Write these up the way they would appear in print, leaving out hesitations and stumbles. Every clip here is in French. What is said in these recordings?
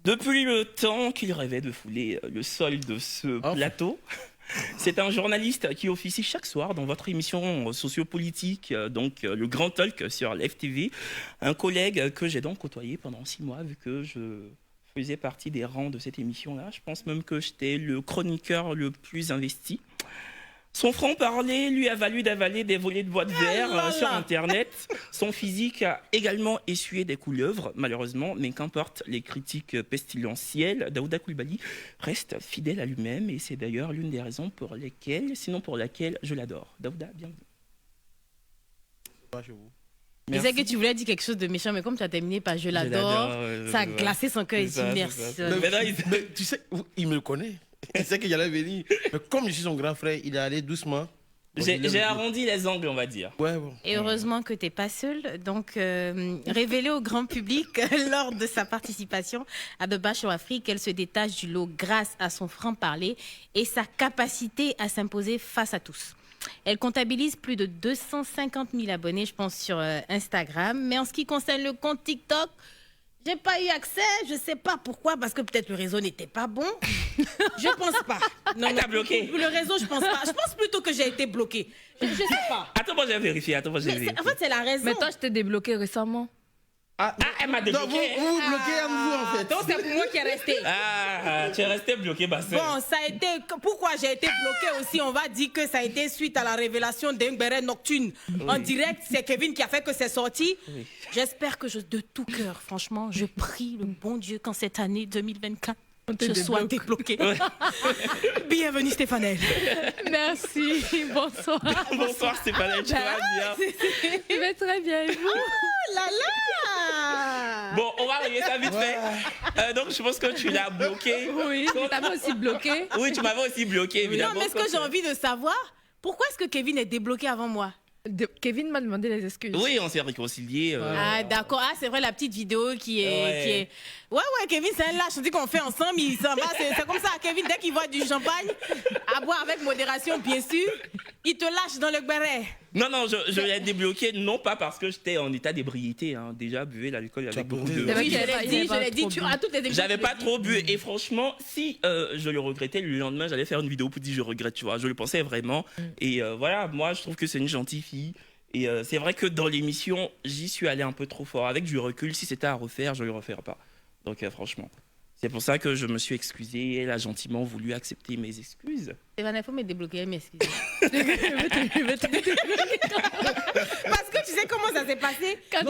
Depuis le temps qu'il rêvait de fouler le sol de ce plateau, c'est un journaliste qui officie chaque soir dans votre émission sociopolitique, le Grand Talk sur l'FTV. Un collègue que j'ai donc côtoyé pendant 6 mois, vu que je faisais partie des rangs de cette émission-là. Je pense même que j'étais le chroniqueur le plus investi. Son franc-parler lui a valu d'avaler des volets de bois de verre sur Internet. Son physique a également essuyé des couleuvres, malheureusement, mais qu'importe les critiques pestilentielles, Daouda Coulibaly reste fidèle à lui-même et c'est d'ailleurs l'une des raisons pour lesquelles, sinon pour laquelle, je l'adore. Daouda, bienvenue. Je sais que tu voulais dire quelque chose de méchant, mais comme tu as terminé par je l'adore, ça a glacé son cœur ici. Merci. Mais tu sais, il me connaît. Il sait qu'il allait venir. Mais comme je suis son grand frère, il est allé doucement. J'ai arrondi les angles, on va dire. Ouais, bon. Et heureusement que tu n'es pas seul. Donc, révélé au grand public lors de sa participation à The Bachelor Afrique, elle se détache du lot grâce à son franc-parler et sa capacité à s'imposer face à tous. Elle comptabilise plus de 250 000 abonnés, je pense, sur Instagram. Mais en ce qui concerne le compte TikTok, j'ai pas eu accès, je sais pas pourquoi, parce que peut-être le réseau n'était pas bon. Je pense pas. Non, t'as bloqué. Le réseau, je pense pas. Je pense plutôt que j'ai été bloqué. Je sais pas. Attends, moi j'ai vérifié. En fait, c'est la raison. Mais toi, je t'ai débloqué récemment. Elle m'a débloqué. Non, vous bloquez à vous, en fait. Donc, c'est pour moi qui est resté. Tu es resté bloqué, Bassin. Bon, ça a été... Pourquoi j'ai été bloqué aussi? On va dire que ça a été suite à la révélation d'un béret nocturne. Oui. En direct, c'est Kevin qui a fait que c'est sorti. Oui. J'espère que de tout cœur, franchement, je prie le bon Dieu qu'en cette année 2024, je sois débloqué. Ouais. Bienvenue Stéphane. Merci, bonsoir. Bonsoir Stéphane, tu vas bien? Je vais très bien, et vous? Oh là là! Bon, on va régler ça vite fait. Donc je pense que tu l'as bloqué. Oui, tu m'avais aussi bloqué. Oui, tu m'avais aussi bloqué, évidemment. Non, mais ce que j'ai envie de savoir, pourquoi est-ce que Kevin est débloqué avant moi? Kevin m'a demandé les excuses. Oui, on s'est réconciliés. Ah, d'accord. Ah, c'est vrai, la petite vidéo qui est... Ouais, Kevin, c'est un lâche. On dit qu'on fait ensemble, il s'en va. C'est comme ça, Kevin, dès qu'il voit du champagne, à boire avec modération, bien sûr, il te lâche dans le béret. Non, je l'ai débloqué, non pas parce que j'étais en état d'ébriété. Hein. Déjà, buvais l'alcool avec beaucoup de... Oui, je l'ai dit, à toutes les émissions. J'avais pas trop bu. Et franchement, si je le regrettais, le lendemain, j'allais faire une vidéo pour dire je regrette, tu vois. Je le pensais vraiment. Et voilà, moi, je trouve que c'est une gentille fille. Et c'est vrai que dans l'émission, j'y suis allé un peu trop fort. Avec du recul, si c'était à refaire, je ne le referais pas. Donc franchement, c'est pour ça que je me suis excusé. Elle a gentiment voulu accepter mes excuses. Stéphane, il faut me débloquer, mais excusez. Parce que tu sais comment ça s'est passé? On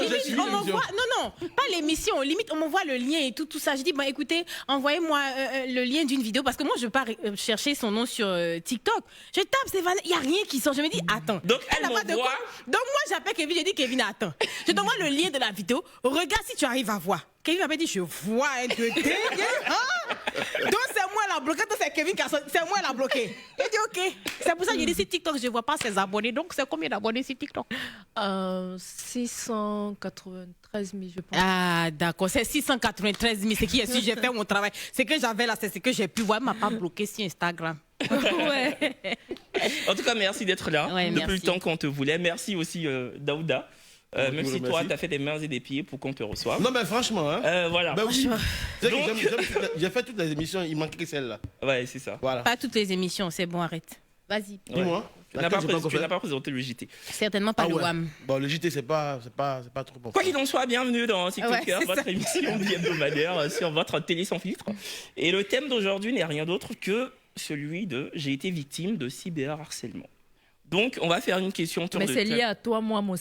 m'envoie... Non, pas l'émission. Limite, on m'envoie le lien et tout ça. Je dis, écoutez, envoyez-moi le lien d'une vidéo. Parce que moi, je ne veux pas chercher son nom sur TikTok. Je tape Stéphane, il n'y a rien qui sort. Je me dis, attends. Donc, elle m'envoie... Donc, moi, j'appelle Kevin. Je dis, Kevin, attends. Je t'envoie le lien de la vidéo. Regarde si tu arrives à voir. Kevin m'avait dit, je vois un de dingue. Donc, c'est moi la bloqué. Donc, c'est Kevin qui a sorti. C'est moi la bloqué. Il dit, OK. C'est pour ça que j'ai dit, sur TikTok, je ne vois pas ses abonnés. Donc, c'est combien d'abonnés sur TikTok? 693 000, je pense. Ah, d'accord. C'est 693 000. C'est qui est sûr, j'ai fait mon travail. C'est que j'avais là, c'est ce que j'ai pu voir. Elle ne m'a pas bloqué sur Instagram. Ouais. En tout cas, merci d'être là. Ouais, depuis merci. le temps qu'on te voulait. Merci aussi, Daouda. Même si toi, tu as fait des mains et des pieds pour qu'on te reçoive. Non, mais franchement, hein. Voilà. Ben oui. Donc... J'ai fait toutes les émissions, il manquait que celle-là. Ouais, c'est ça. Voilà. Pas toutes les émissions, c'est bon, arrête. Vas-y. Dis-moi. Tu n'as pas présenté le JT. Certainement pas le WAM. Bon, le JT, c'est pas trop bon. Quoi qu'il en soit, bienvenue dans TikToker, Ouais, votre émission bi-hebdomadaire sur votre télé sans filtre. Et le thème d'aujourd'hui n'est rien d'autre que celui de « J'ai été victime de cyberharcèlement ». Donc, on va faire une question autour Mais de... c'est lié à toi, moi, mon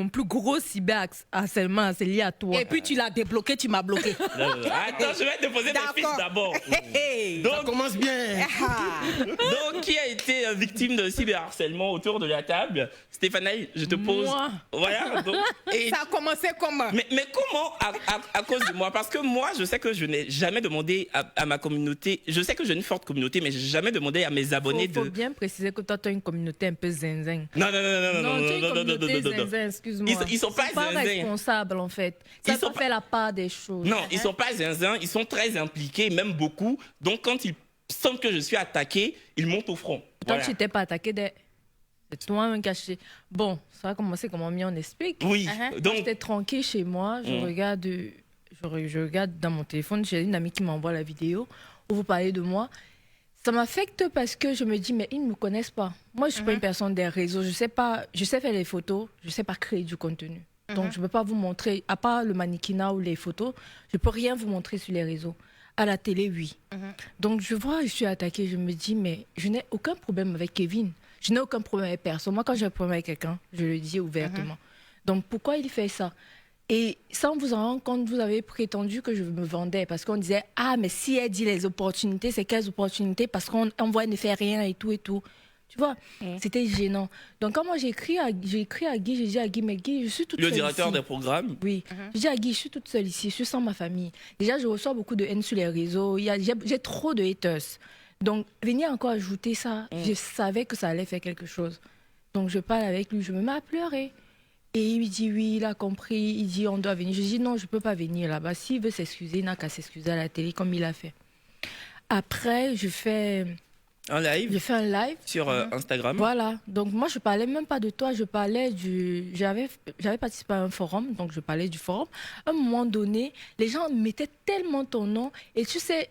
plus gros cyberharcèlement, c'est lié à toi. Et puis tu l'as débloqué, tu m'as bloqué. Attends, je vais te poser des fiches d'abord. Ça commence bien. Donc, qui a été victime de cyberharcèlement autour de la table? Stéphanie, je te pose... Moi. Voilà. Donc, Ça a commencé comment? Mais comment à cause de moi? Parce que moi, je sais que je n'ai jamais demandé à ma communauté... Je sais que j'ai une forte communauté, mais je n'ai jamais demandé à mes abonnés Il faut bien préciser que toi, tu as une communauté un peu zinzin. Non, tu as une communauté zinzin, excuse-moi. Ils sont pas zinzin. Responsables, en fait. Ça doit faire la part des choses. Non, ils sont pas zinzin, ils sont très impliqués, même beaucoup. Donc, quand ils sentent que je suis attaqué, ils montent au front. Toi, tu t'es pas attaqué c'est toi-même caché. Bon, ça va commencer comment mieux on explique. Oui, donc... J'étais tranquille chez moi, je je regarde dans mon téléphone, j'ai une amie qui m'envoie la vidéo où vous parlez de moi. Ça m'affecte parce que je me dis, mais ils ne me connaissent pas. Moi, je ne suis pas une personne des réseaux. Je sais faire les photos, je ne sais pas créer du contenu. Donc, je ne peux pas vous montrer, à part le mannequinat ou les photos, je ne peux rien vous montrer sur les réseaux. À la télé, oui. Donc, je suis attaquée, je me dis, mais je n'ai aucun problème avec Kevin. Je n'ai aucun problème avec personne. Moi, quand j'ai un problème avec quelqu'un, je le dis ouvertement. Donc, pourquoi il fait ça? Et sans vous en rendre compte, vous avez prétendu que je me vendais parce qu'on disait « Ah, mais si elle dit les opportunités, c'est quelles opportunités? Parce qu'on voit elle ne fait rien et tout et tout. » Tu vois, c'était gênant. Donc, quand moi j'ai écrit à Guy, j'ai dit à Guy, mais Guy, je suis toute seule Le directeur ici. des programmes. Oui. J'ai dit à Guy, je suis toute seule ici, je suis sans ma famille. Déjà, je reçois beaucoup de haine sur les réseaux. J'ai trop de haters. Donc, venir encore ajouter ça, je savais que ça allait faire quelque chose. Donc, je parle avec lui, je me mets à pleurer. Et il me dit oui, il a compris, il dit on doit venir. Je dis non, je ne peux pas venir là-bas. S'il veut s'excuser, il n'a qu'à s'excuser à la télé comme il a fait. Après, je fais Un live un live sur Instagram. Voilà. Donc moi, je parlais même pas de toi, je parlais j'avais participé à un forum, donc je parlais du forum. À un moment donné, les gens mettaient tellement ton nom et tu sais,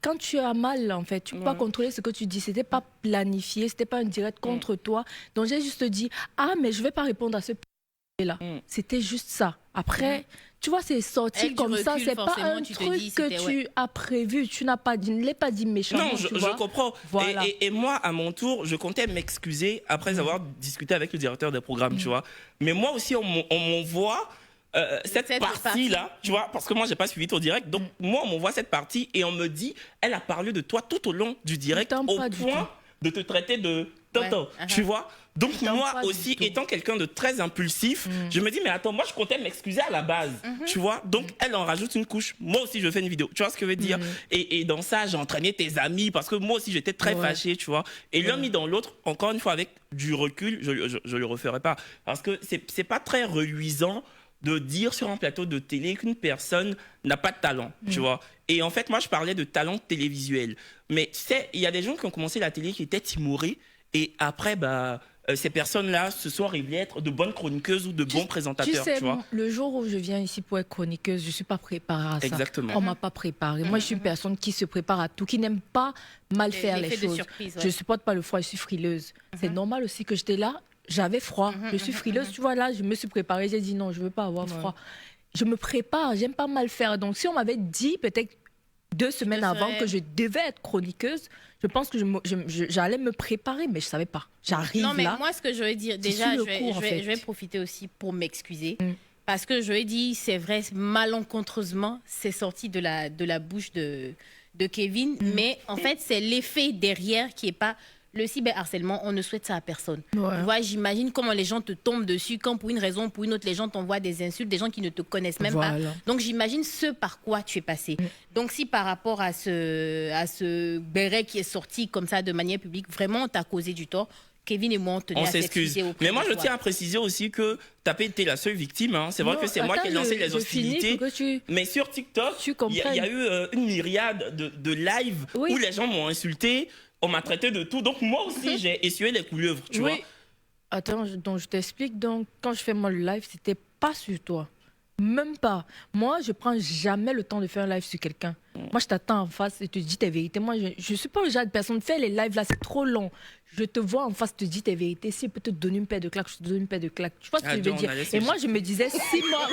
quand tu as mal, en fait, tu ne peux pas contrôler ce que tu dis. Ce n'était pas planifié, ce n'était pas un direct contre toi. Donc, j'ai juste dit, ah, mais je ne vais pas répondre à ce là. C'était juste ça. Après, tu vois, c'est sorti comme ça. Ce n'est pas un truc que tu as prévu. Tu n'as pas dit, ne l'ai pas dit méchamment. Non, je comprends. Voilà. Et moi, à mon tour, je comptais m'excuser après avoir discuté avec le directeur des programmes, tu vois. Mais moi aussi, on m'envoie... cette partie-là, tu vois, parce que moi, j'ai pas suivi ton direct. Donc, moi, on m'envoie cette partie et on me dit, elle a parlé de toi tout au long du direct au point de te traiter de tonton, tu vois. Donc, moi aussi, étant quelqu'un de très impulsif, je me dis, mais attends, moi, je comptais m'excuser à la base, tu vois. Donc, elle en rajoute une couche. Moi aussi, je fais une vidéo. Tu vois ce que je veux dire? Et dans ça, j'ai entraîné tes amis parce que moi aussi, j'étais très fâché, tu vois. Et l'un mis dans l'autre, encore une fois, avec du recul, je le referai pas. Parce que c'est pas très reluisant de dire sur un plateau de télé qu'une personne n'a pas de talent, tu vois. Et en fait, moi, je parlais de talent télévisuel. Mais tu sais, il y a des gens qui ont commencé la télé qui étaient timorés. Et après, ces personnes-là se sont révélées être de bonnes chroniqueuses ou de bons présentateurs, tu vois. Le jour où je viens ici pour être chroniqueuse, je ne suis pas préparée à ça. Exactement. On ne m'a pas préparée. Moi, je suis une personne qui se prépare à tout, qui n'aime pas mal faire les choses. Je ne supporte pas le froid, je suis frileuse. C'est normal aussi que j'étais là. J'avais froid, je suis frileuse, tu vois, là, je me suis préparée, j'ai dit non, je ne veux pas avoir froid. Je me prépare, j'aime pas mal faire. Donc, si on m'avait dit peut-être 2 semaines avant que je devais être chroniqueuse, je pense que j'allais me préparer, mais je ne savais pas. J'arrive là. Non, mais moi, ce que je veux dire, déjà, je vais profiter aussi pour m'excuser. Parce que je lui ai dit, c'est vrai, malencontreusement, c'est sorti de la bouche de Kevin. Mais en fait, c'est l'effet derrière qui n'est pas... Le cyberharcèlement, on ne souhaite ça à personne. Ouais, j'imagine comment les gens te tombent dessus, quand pour une raison ou pour une autre, les gens t'envoient des insultes, des gens qui ne te connaissent même pas. Donc j'imagine ce par quoi tu es passé. Donc si par rapport à ce béret qui est sorti comme ça de manière publique, vraiment on t'a causé du tort, Kevin et moi, on s'excuse. Mais moi, je tiens à préciser aussi que tu n'as pas été la seule victime. Hein. C'est vrai que c'est moi qui ai lancé les hostilités. Mais sur TikTok, il y a eu une myriade de lives où les gens m'ont insulté. On m'a traité de tout. Donc, moi aussi, j'ai essuyé les couleuvres, tu vois. Attends, donc je t'explique. Donc, quand je fais mon live, c'était pas sur toi. Même pas. Moi, je prends jamais le temps de faire un live sur quelqu'un. Moi, je t'attends en face et te dis tes vérités. Moi, je suis pas le genre de personne. Faire les lives là, c'est trop long. Je te vois en face, te dis tes vérités. Si elle peut te donner une paire de claques, je te donne une paire de claques. Tu vois ce que je veux dire? Et moi, je me disais, 6 mois.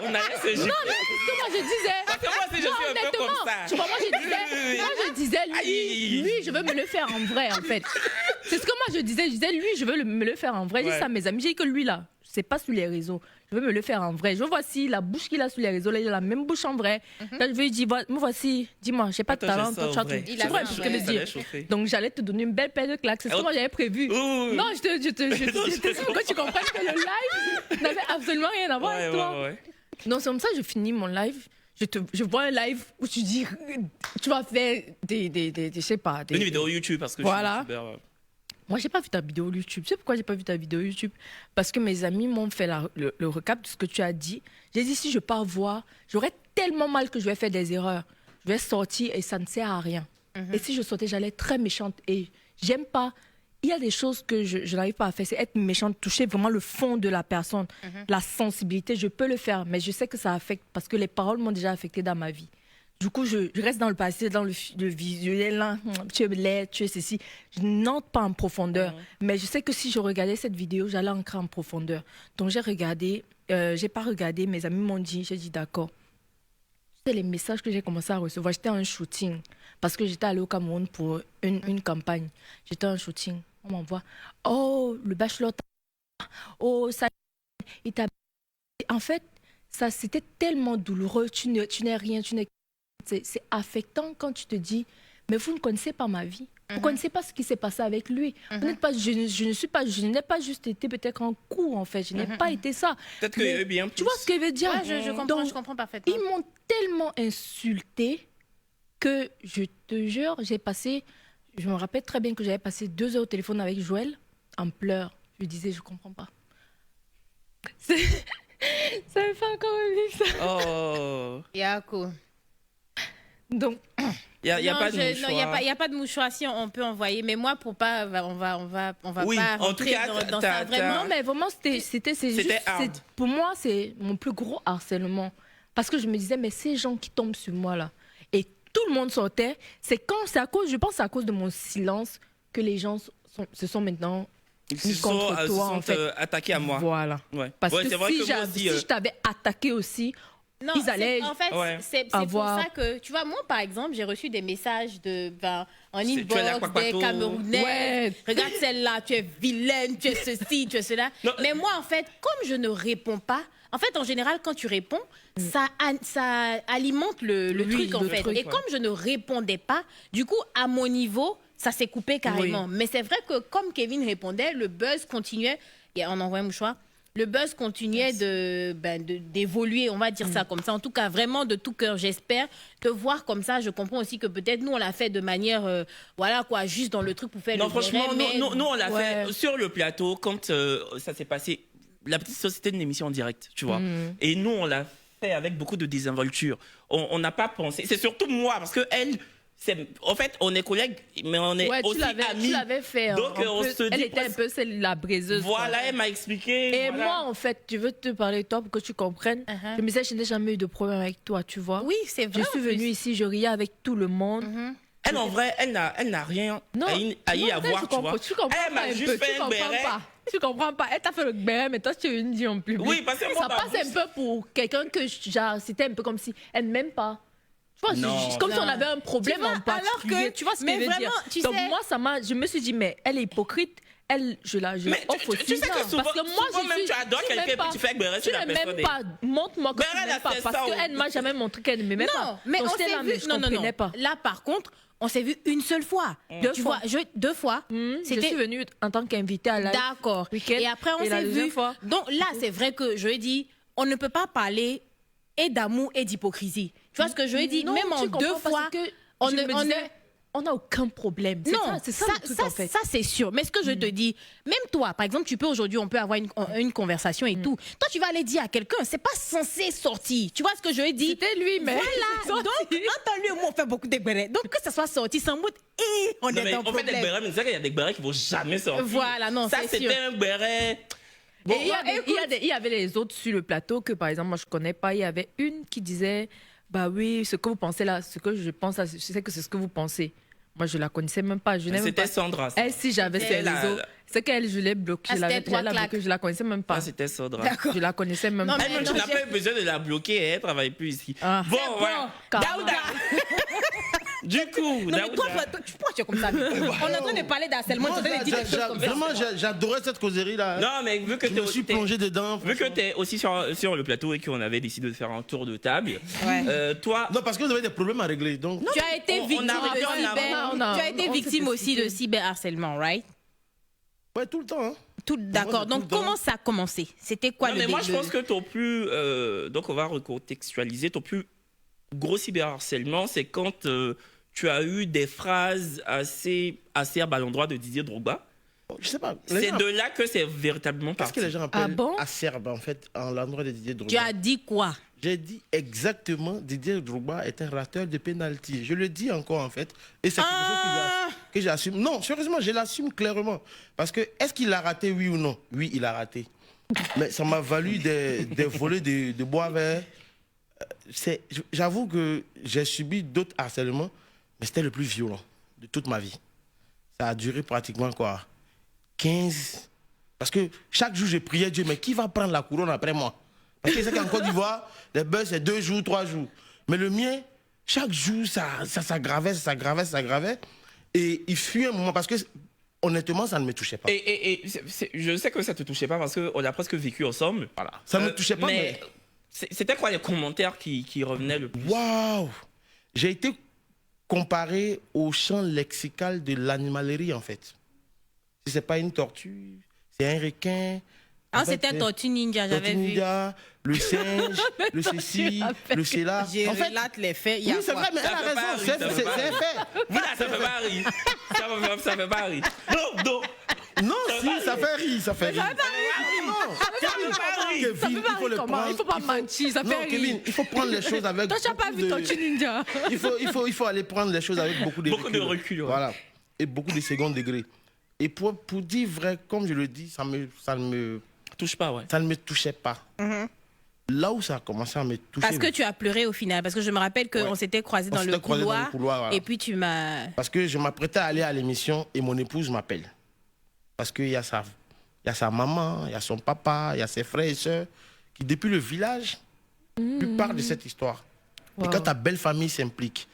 On a laissé. Non, mais c'est ce que moi je disais. Parce que moi, je suis un peu comme ça. Tu vois, moi, je disais, lui, je veux me le faire en vrai, en fait. C'est ce que moi, je disais. Je disais, lui, je veux me le faire en vrai. J'ai dit ça à mes amis. J'ai dit que lui, là, c'est pas sur les réseaux. Je veux me le faire en vrai. Je vois si la bouche qu'il a sur les réseaux, là, il a la même bouche en vrai. Là, je lui dis, me voici, dis-moi, j'ai pas de talent, toi, tu as tout. C'est vrai, ce que je veux dire. Donc, j'allais te donner une belle paire de claques. C'est ce que moi, j'avais prévu. Non, je te sûr que tu comprennes que le live n'avait absolument rien à voir avec toi. Donc, c'est comme ça que je finis mon live. Je vois un live où tu dis, tu vas faire je sais pas. Une vidéo YouTube parce que voilà. je suis super... Moi, j'ai pas vu ta vidéo YouTube. Tu sais pourquoi j'ai pas vu ta vidéo YouTube? Parce que mes amis m'ont fait le recap de ce que tu as dit. J'ai dit, si je pars voir, j'aurais tellement mal que je vais faire des erreurs. Je vais sortir et ça ne sert à rien. Et si je sortais, j'allais être très méchante. Et j'aime pas il y a des choses que je n'arrive pas à faire. C'est être méchante, toucher vraiment le fond de la personne, la sensibilité. Je peux le faire, mais je sais que ça affecte parce que les paroles m'ont déjà affecté dans ma vie. Du coup, je reste dans le passé, dans le visuel. Là, tu es laid, tu es ceci. Je n'entre pas en profondeur. Mais je sais que si je regardais cette vidéo, j'allais entrer en profondeur. Donc, j'ai regardé. J'ai pas regardé. Mes amis m'ont dit. J'ai dit d'accord. C'est les messages que j'ai commencé à recevoir. J'étais en shooting parce que j'étais allée au Cameroun pour une campagne. J'étais en shooting. On m'envoie. Oh, le bachelor. Oh, ça. Il t'a. En fait, ça, c'était tellement douloureux. Tu n'es rien. C'est affectant quand tu te dis, mais vous ne connaissez pas ma vie. Vous ne connaissez pas ce qui s'est passé avec lui. Vous n'êtes pas, je n'ai pas juste été peut-être en coup, en fait. Je n'ai pas été ça. Peut-être qu'il y a eu bien plus. Tu vois ce que je veux dire? Ouais, je comprends parfaitement. Ils m'ont tellement insulté que, je te jure, je me rappelle très bien que j'avais passé 2 heures au téléphone avec Joël en pleurs. Je lui disais, je ne comprends pas. Ça me fait encore vivre ça. Oh. Yako. Donc, Il n'y a pas de mouchoir. Non, il n'y a pas de mouchoir. Si on peut envoyer, mais moi, pour pas, on va Oui, pas en tout rentrer cas, dans ça. Vraiment, non, mais vraiment, c'était hard. pour moi, c'est mon plus gros harcèlement. Parce que je me disais, mais ces gens qui tombent sur moi, là, et tout le monde sortait, je pense que c'est à cause de mon silence que les gens se sont maintenant Ils se mis sont, contre toi, en fait. attaqués à moi. Voilà. Ouais. Parce Ouais, que c'est vrai si, que moi aussi, si je t'avais attaqué aussi, non, ils allaient en fait, ouais. c'est avoir- pour ça que, tu vois, moi, par exemple, j'ai reçu des messages en Tu es la inbox Kwakwato. des Camerounais. Ouais. Regarde celle-là, tu es vilaine, tu es ceci, tu es cela. Non. Mais moi, en fait, comme je ne réponds pas, en fait, en général, quand tu réponds, ça alimente le Oui, truc, en le fait. truc, Et comme je ne répondais pas, du coup, à mon niveau, ça s'est coupé carrément. Mais c'est vrai que comme Kevin répondait, le buzz continuait. Et on envoie un mouchoir. Le buzz continuait d'évoluer, on va dire ça comme ça. En tout cas, vraiment de tout cœur, j'espère te voir comme ça. Je comprends aussi que peut-être nous, on l'a fait de manière, voilà quoi, juste dans le truc pour faire Non, le franchement, viré, mais- nous, on l'a Ouais. fait sur le plateau quand ça s'est passé. La petite société d'une émission en direct, tu vois. Et nous, on l'a fait avec beaucoup de désinvolture. On n'a pas pensé. C'est surtout moi, parce que elle. En fait, on est collègues, mais on est ouais, aussi amis. tu l'avais fait. hein, Donc, un on peu. se dit Elle était un presque- peu celle, la briseuse. Voilà, quoi. elle m'a expliqué. Et voilà. moi, en fait, je veux te parler de toi pour que tu comprennes. Je me disais, je n'ai jamais eu de problème avec toi, tu vois. Oui, c'est vrai. Je suis venue ici, je riais avec tout le monde. Elle, en vrai, elle n'a rien Non, à y non, avoir, tu vois. Tu comprends Elle pas m'a un juste peu, fait tu un comprends béret. pas. Tu comprends pas. Elle t'a fait le béret, mais toi, tu es une dit en public. Oui, parce que moi, ça ma passe bouche- un peu pour quelqu'un que, genre, c'était un peu comme si elle ne m'aime pas. Tu vois, Non. comme si on Non. avait un problème Tu vois, en particulier. alors que- Tu vois ce que mais je veux dire? vraiment, tu Donc sais- moi, je me suis dit, mais elle est hypocrite. Elle, je la Mais offre aussi. tu sais que Non, souvent, parce que moi, souvent même, tu adores quelqu'un et puis tu fais béret tu sur la n'aimes personne. même pas. Montre-moi que Ben, tu elle a n'aimes pas. fait Parce ça, qu'elle ne m'a jamais montré qu'elle ne m'aimait pas. Non, mais Donc, on j'étais s'est là, vu. mais je comprenais pas. Là, par contre, on s'est vu une seule fois. Deux tu fois. vois, 2 fois. Je suis venue en tant qu'invitée à la D'accord. week-end. Et après, on et la s'est deuxième vu. fois. Donc là, c'est vrai que je lui ai dit, on ne peut pas parler et d'amour et d'hypocrisie. Tu vois ce que je lui ai dit? Non, Même en tu comprends 2 parce fois, que on je ne... me on disais, ne- on n'a aucun problème. Non, C'est ça le truc, en fait. ça, c'est sûr. Mais ce que je te dis, même toi, par exemple, aujourd'hui, on peut avoir une conversation et tout. Toi, tu vas aller dire à quelqu'un, c'est pas censé sortir. Tu vois ce que je lui ai dit? C'était lui, mais... Voilà. Donc, entre lui et moi, on fait beaucoup de bérets. Donc, que ça soit sorti sans mout, et on Non, est mais dans en le fait, des problème. bérets, mais c'est vrai qu'il y a des bérets qui vont jamais sortir. Voilà, non, Ça, c'est sûr. c'était un béret. Et il y avait les autres sur le plateau que, par exemple, moi, je connais pas. Il y avait une qui disait, bah oui, ce que vous pensez là, ce que je pense là, je sais que c'est ce que vous pensez. Moi, je la connaissais même pas. Je n'aimais C'était pas. Sandra. ça. Elle, si j'avais ses la- réseaux, c'est qu'elle, je l'ai bloquée. Ah, Je l'avais c'était trois déjà claques. bloquée. Je la connaissais même pas. Ah, c'était Sandra. D'accord. Je la connaissais même Non, pas. mais Elle-même, tu non, n'as pas eu besoin de la bloquer, elle ne travaille plus ici. Ah. Bon, C'est voilà. bon. Karma. Daouda. Du coup, Non, mais toi, Daouda. pourquoi tu es comme ça? On est en train de parler d'harcèlement, tu es en train de dire quelque chose comme ça. Vraiment, j'adorais cette causerie-là. Non, mais vu que Je me suis plongé dedans. Vu que tu es aussi sur le plateau et qu'on avait décidé de faire un tour de table, Ouais. toi, Non, parce que vous avez des problèmes à régler. Donc, Tu as été on victime a de regardé en cyber. avant. Tu as été On victime s'est aussi de expliqué. cyberharcèlement, right? ouais, tout le temps. Hein. Tout d'accord. c'est Donc tout le temps. comment ça a commencé? C'était quoi non, le mais moi je début? pense que ton plus, donc on va recontextualiser, ton plus gros cyberharcèlement, c'est quand tu as eu des phrases assez à l'endroit de Didier Drogba. Je sais pas. les C'est gens- de là que c'est véritablement Qu'est-ce parti. que les gens appellent Ah bon acerbe, en fait, en l'endroit de Didier Drogba? Tu as dit quoi? J'ai dit exactement Didier Drogba est un rateur de pénalty. Je le dis encore en fait. Et c'est quelque chose que j'assume. Non, sérieusement, je l'assume clairement. Parce que est-ce qu'il a raté, oui ou non? Oui, il a raté. Mais ça m'a valu des volets de bois vert. J'avoue que j'ai subi d'autres harcèlements, mais c'était le plus violent de toute ma vie. Ça a duré pratiquement quoi 15. Parce que chaque jour, je priais Dieu, mais qui va prendre la couronne après moi? Parce que c'est qu'en Côte d'Ivoire, les buzz, c'est 2 jours, 3 jours. Mais le mien, chaque jour, ça s'aggravait, ça s'aggravait, ça s'aggravait. Et il fut un moment, parce que honnêtement, ça ne me touchait pas. Je sais que ça ne te touchait pas parce qu'on a presque vécu ensemble. Voilà. Ça ne me touchait pas, mais... C'était quoi les commentaires qui revenaient le plus? Waouh! J'ai été comparé au champ lexical de l'animalerie, en fait. Si ce n'est pas une tortue, c'est un requin. Ah, c'était Tortue Ninja, j'avais vu. Ninja, le singe, le ceci, le cela. Je relate les faits. Oui, c'est vrai, mais elle a raison. C'est fait. Voilà, ça fait pas rire. Ça fait pas rire. Non, si, ça fait rire, ça fait rire. Il faut pas mentir, ça fait Non, rire. Kevin, il faut prendre les choses avec... Toi, tu n'as pas vu Tortue Ninja. Il faut aller prendre les choses avec beaucoup de recul. Ouais. Voilà. Et beaucoup de second degré. Et pour dire vrai, comme je le dis, ça ne me touche pas, ouais. Ça ne me touchait pas. Là où ça a commencé à me toucher... Parce que tu as pleuré au final. Parce que je me rappelle qu'on s'était croisés dans le couloir. Voilà. Et puis tu m'as... Parce que je m'apprêtais à aller à l'émission et mon épouse m'appelle. Parce qu'il y a sa maman, il y a son papa, il y a ses frères et sœurs qui, depuis le village, lui parlent de cette histoire. Wow. Et quand ta belle famille s'implique.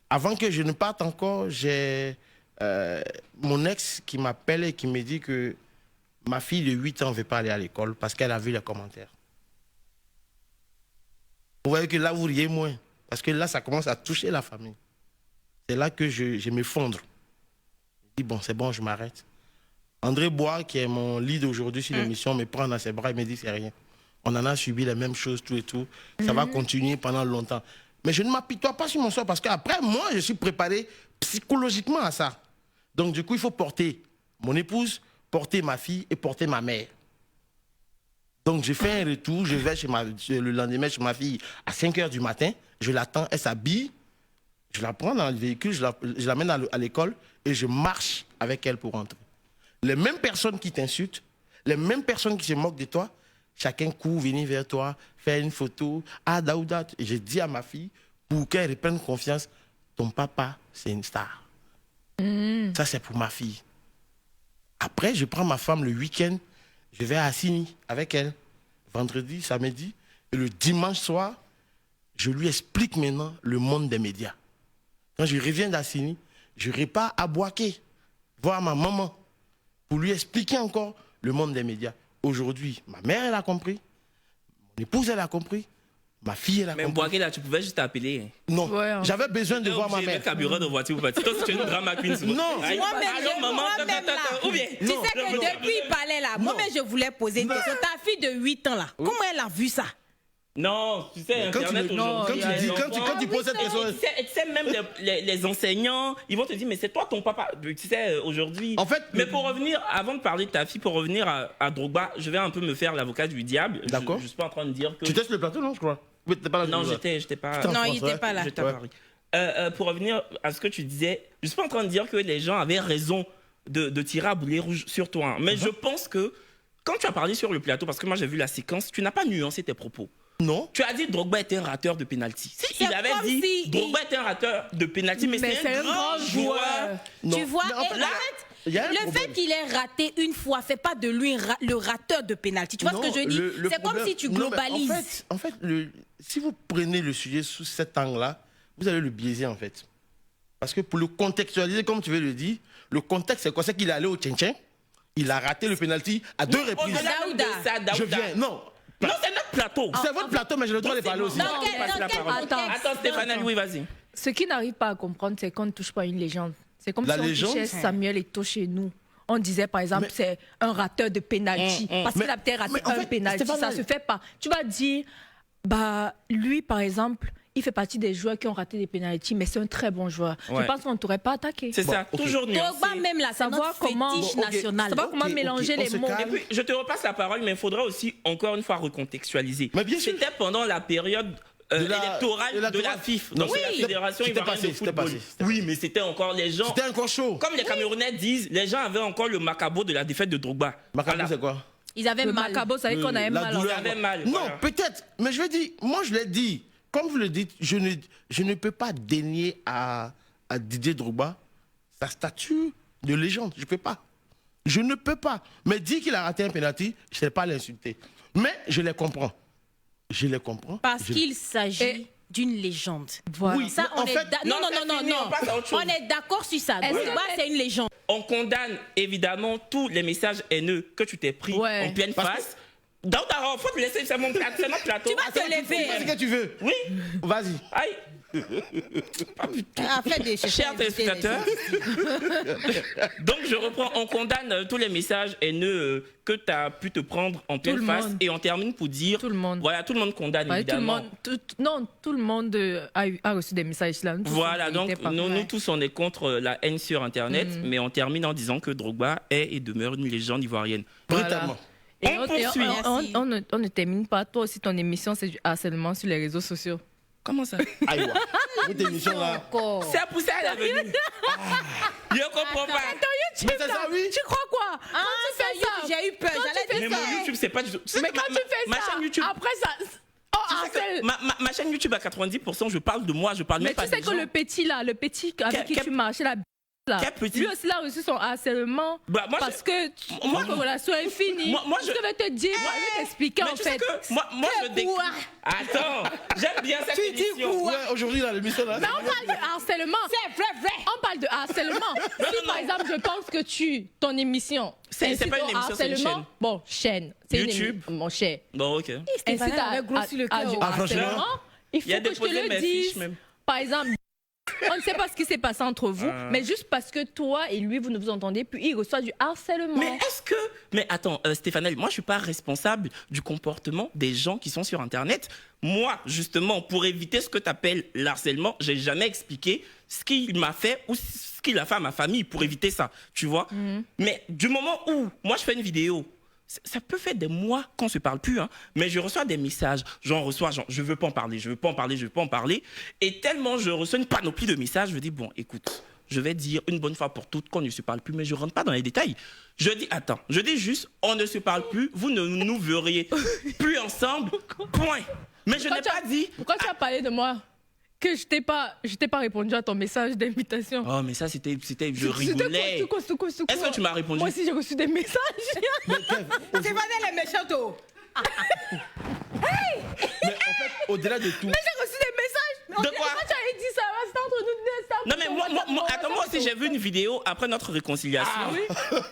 Avant que je ne parte encore, j'ai mon ex qui m'appelle et qui me dit que ma fille de 8 ans ne veut pas aller à l'école parce qu'elle a vu les commentaires. Vous voyez que là, vous riez moins. Parce que là, ça commence à toucher la famille. C'est là que je m'effondre. Je dis, bon, c'est bon, je m'arrête. André Bois, qui est mon lead aujourd'hui sur l'émission, me prend dans ses bras et me dit, c'est rien. On en a subi les mêmes choses, tout et tout. Ça va continuer pendant longtemps. Mais je ne m'apitoie pas sur mon sort parce qu'après, moi, je suis préparé psychologiquement à ça. Donc, du coup, il faut porter mon épouse, porter ma fille et porter ma mère. Donc, je fais un retour, je vais le lendemain chez ma fille à 5h du matin, je l'attends, elle s'habille, je la prends dans le véhicule, je l'amène à l'école et je marche avec elle pour rentrer. Les mêmes personnes qui t'insultent, les mêmes personnes qui se moquent de toi, chacun court venir vers toi, faire une photo. Ah, Daouda, j'ai dit à ma fille, pour qu'elle reprenne confiance, ton papa, c'est une star. Ça, c'est pour ma fille. Après, je prends ma femme le week-end, je vais à Assini avec elle, vendredi, samedi, et le dimanche soir, je lui explique maintenant le monde des médias. Quand je reviens d'Assini, je repars à Boaké, voir ma maman, pour lui expliquer encore le monde des médias. Aujourd'hui, ma mère, elle a compris, mon épouse, elle a compris, ma fille, elle a compris. Mais Boaké, là, tu pouvais juste t'appeler. Non, j'avais besoin de voir ma mère. Carburant de voiture, toi, tu es une drama queen. Non, moi-même là. Tu sais que depuis il parlait là, moi-même je voulais poser une question. Ta fille de 8 ans là, comment elle a vu ça? Non, tu sais, Internet aujourd'hui. Quand tu poses cette question... Tu sais, même les enseignants, ils vont te dire, mais c'est toi ton papa. Tu sais, aujourd'hui... En fait... Mais pour revenir, avant de parler de ta fille, pour revenir à Drogba, je vais un peu me faire l'avocat du diable. D'accord. Je ne suis pas en train de dire que... Tu testes le plateau, non, je crois? Oui, t'es pas là. Non, j'étais pas... Non, il n'était pas là. J'étais à Paris. Pour revenir à ce que tu disais, je ne suis pas en train de dire que les gens avaient raison de tirer à boulet rouge sur toi. Mais je pense que, quand tu as parlé sur le plateau, parce que moi j'ai vu la séquence, tu n'as pas nuancé tes propos. Non. Tu as dit Drogba était un rateur de pénalty. Si il avait dit Drogba était un rateur de pénalty, mais c'est un grand joueur. Tu vois, le fait qu'il ait raté une fois fait pas de lui le rateur de pénalty. Tu vois ce que je dis? C'est comme si tu globalises. En fait, si vous prenez le sujet sous cet angle-là, vous allez le biaiser en fait. Parce que pour le contextualiser, comme tu veux le dire, le contexte c'est quoi? C'est qu'il est allé au Tchin-Tchin, il a raté le pénalty à 2 reprises. Je viens, non. Non, c'est notre plateau. C'est votre plateau, mais j'ai le droit de parler aussi. Attends, Stéphane, oui, vas-y. Ce qui n'arrive pas à comprendre, c'est qu'on ne touche pas une légende. C'est comme si on touchait Samuel Eto'o chez nous. On disait par exemple, c'est un rateur de pénalty. Parce qu'il a peut-être raté un pénalty. Ça ne se fait pas. Tu vas dire, bah, lui par exemple, il fait partie des joueurs qui ont raté des pénaltys, mais c'est un très bon joueur. Ouais. Je pense qu'on ne t'aurait pas attaqué. C'est ça, ok. toujours nuancé. Drogba même là, c'est Savoir notre comment- fétiche Bon, ok. national. Savoir comment Ok, mélanger ok, on les se mots. calme. Et puis, je te repasse la parole, mais il faudra aussi, encore une fois, recontextualiser. Mais bien sûr. C'était pendant la période De la- électorale de la- de la FIF, Non, donc c'est la oui. Fédération C'était ivoirienne passé, de c'était football. passé, c'était Oui, mais c'était encore les gens... C'était encore chaud. Comme les Camerounais disent, les gens avaient encore le macabo de la défaite de Drogba. Macabo, Voilà. c'est quoi? Ils avaient Le mal. Macabo, ça veut dire qu'on avait La mal. douleur. Ils avaient mal, Non, voilà. peut-être. Mais je veux dire, moi je l'ai dit. Comme vous le dites, je ne peux pas dénier à Didier Drogba sa statue de légende. Je ne peux pas. Je ne peux pas. Mais dire qu'il a raté un penalty, je ne sais pas l'insulter. Mais je les comprends. Je les comprends. Parce Je- qu'il s'agit Et- d'une légende. Voilà. Oui. Ça, Mais on en est fait- non, Non, non, c'est non, fini, non, on passe à autre chose. on est d'accord sur ça. Est-ce Drogba, que- c'est une légende. On condamne évidemment tous les messages haineux que tu t'es pris Ouais. en pleine Parce que- face. Donc, il faut te laisser, c'est mon plateau. C'est notre plateau. Tu vas te lever. Fais ce que tu veux. Oui. Vas-y. Aïe. Après des Chers téléspectateurs, donc je reprends, on condamne tous les messages haineux que tu as pu te prendre en pleine le face monde. et on termine pour dire, Tout le monde. voilà, tout le monde condamne Ouais, évidemment. tout le monde a reçu des messages là. Nous tous, Voilà, on donc était pas- nous Ouais. tous on est contre la haine sur Internet, mais on termine en disant que Drogba est et demeure une légende ivoirienne. Voilà. Brutalement. Et On poursuit. on ne termine pas. Toi aussi, ton émission, c'est du harcèlement sur les réseaux sociaux. Comment ça? Aïe, ouais. Cette émission-là. C'est à pousser à l'avenue. Je comprends pas. Mais c'est ça, oui. Tu crois quoi? Ah, tu fais ça, j'ai eu peur. Quand tu J'allais fais Mais dire mon ça. YouTube, c'est pas du tout. Mais quand tu fais ma ça, chaîne YouTube. après ça... Oh, Tu sais que harcèle. ma chaîne YouTube à 90%, je parle de moi, je parle Mais même tu pas sais des que gens. le petit là, le petit avec qui Quel- tu marchais là, Quel petit? lui aussi il a reçu son harcèlement Bah, moi, parce que moi, votre relation est finie. moi, je vais te dire, moi, je vais t'expliquer Mais en tu sais fait. que moi je décris. quoi? Attends, j'aime bien cette émission. Ouais, aujourd'hui, là, l'émission, là. Mais on parle de harcèlement. C'est vrai. On parle de harcèlement. Si par exemple je pense que ton émission, C'est incite pas une au émission, c'est une harcèlement, chaîne. bon, chaîne. C'est une YouTube. mon cher. Bon, ok. Stéphane Incite avait grossi le cœur. du Ah, franchement. harcèlement, il faut Il a que je te déposé le mes dise. fiches même. Par exemple, on ne sait pas ce qui s'est passé entre vous, mais juste parce que toi et lui, vous ne vous entendez plus, il reçoit du harcèlement. Mais est-ce que. Mais attends, Stéphane, moi je suis pas responsable du comportement des gens qui sont sur Internet. Moi, justement, pour éviter ce que tu appelles l'harcèlement, j'ai jamais expliqué ce qu'il m'a fait ou ce qu'il a fait à ma famille pour éviter ça, tu vois. Mais du moment où moi je fais une vidéo, ça peut faire des mois qu'on se parle plus, hein, mais je reçois des messages, j'en reçois, genre, je veux pas en parler, je veux pas en parler, je veux pas en parler, et tellement je reçois une panoplie de messages, je dis bon, écoute, je vais dire une bonne fois pour toutes qu'on ne se parle plus, mais je rentre pas dans les détails. Je dis attends, je dis juste on ne se parle plus, vous ne nous verriez plus ensemble, point. Mais je n'ai pas dit. Pourquoi tu as parlé de moi? Que je t'ai pas répondu à ton message d'invitation. Oh mais ça c'était, je rigolais. C'est quoi? Est-ce que tu m'as répondu? Moi aussi j'ai reçu des messages. Stéphane, elle est méchante. Mais en fait, au-delà de tout. J'ai reçu des messages. De quoi? Moi, tu avais dit ça, c'était entre nous deux. c'était Non mais moi, attends, moi aussi j'ai vu une vidéo après notre réconciliation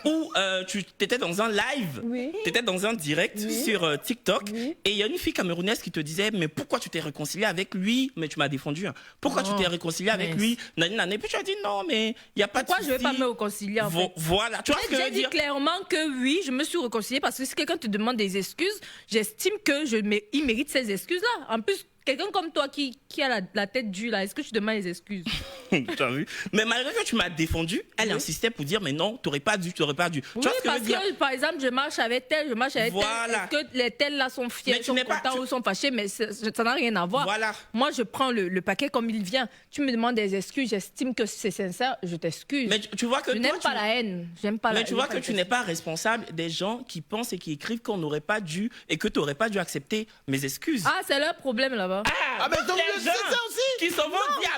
où tu étais dans un live, Oui. tu étais dans un direct sur TikTok Oui. et il y a une fille camerounaise qui te disait mais pourquoi tu t'es réconcilié avec lui? Mais tu m'as défendu. Hein. Pourquoi tu t'es réconcilié avec mince. lui? Et puis tu as dit non mais il y a pas Pourquoi de je vais pas souci. me réconcilier en fait? Voilà, tu vois ce que je J'ai veux dit dire? clairement que oui, je me suis réconciliée parce que si quelqu'un te demande des excuses, j'estime que il mérite ces excuses-là. En plus, quelqu'un comme toi qui a la tête dure, là, est-ce que tu demandes des excuses? Tu as vu? Mais malgré que tu m'as défendu, elle insistait pour dire mais non, t'aurais pas dû. Tu Oui, vois ce que je parce veux dire? que, par exemple, je marche avec tel, je marche avec Voilà. tel. Est-ce que les tels là sont Mais fiers, tu sont n'es pas- contents tu- ou sont fâchés, mais ça n'a rien à voir. Voilà. Moi, je prends le paquet comme il vient. Tu me demandes des excuses, j'estime que c'est sincère, je t'excuse. Mais tu vois que Je toi, n'aime pas la haine. J'aime pas la Mais tu vois j'aime que pas tu la n'es pas responsable des gens qui pensent et qui écrivent qu'on n'aurait pas dû et que tu n'aurais pas dû accepter mes excuses. Ah, c'est leur problème là-bas. Ah, mais donc, les c'est gens ça aussi. qui s'en vont dire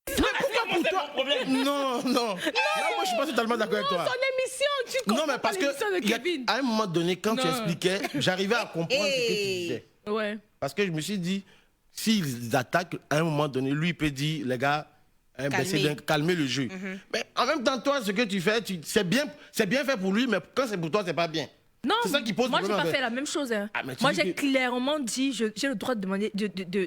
Mais pourquoi pour c'est toi mon problème. Non, non. Là, moi, je suis pas totalement d'accord avec toi. Ton émission, tu comprends Non, mais parce pas l'émission de que Kevin. à un moment donné, quand tu Non. expliquais, j'arrivais à comprendre ce que tu disais. Ouais. Parce que je me suis dit, s'ils attaquent, à un moment donné, lui il peut dire, les gars, hein, Calmez. c'est de calmer le jeu. Mais en même temps, toi, ce que tu fais, c'est bien fait pour lui, mais quand c'est pour toi, c'est pas bien. Non, C'est ça qui pose moi, j'ai problème pas avec- fait la même chose. Hein. Ah, mais tu Moi, dis j'ai que- clairement dit, j'ai le droit de demander,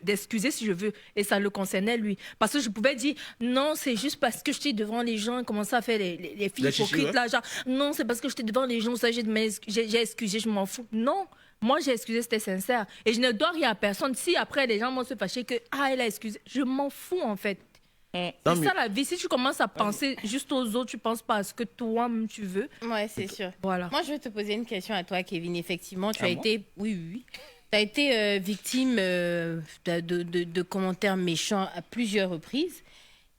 d'excuser si je veux. Et ça le concernait, lui. Parce que je pouvais dire, non, c'est juste parce que j'étais devant les gens, commencer à faire les filles Les chichis, hypocrites, ouais. là, genre, non, c'est parce que j'étais devant les gens, ça, j'ai excusé, je m'en fous. Non. Moi, j'ai excusé, c'était sincère. Et je ne dois rien à personne. Si après, les gens vont se fâcher que, elle a excusé, je m'en fous, en fait. C'est ça la vie. Si tu commences à penser juste aux autres, tu ne penses pas à ce que toi-même tu veux. Ouais, c'est sûr. Voilà. Moi, je vais te poser une question à toi, Kevin. Effectivement, tu as été... Oui. Tu as été victime de commentaires méchants à plusieurs reprises.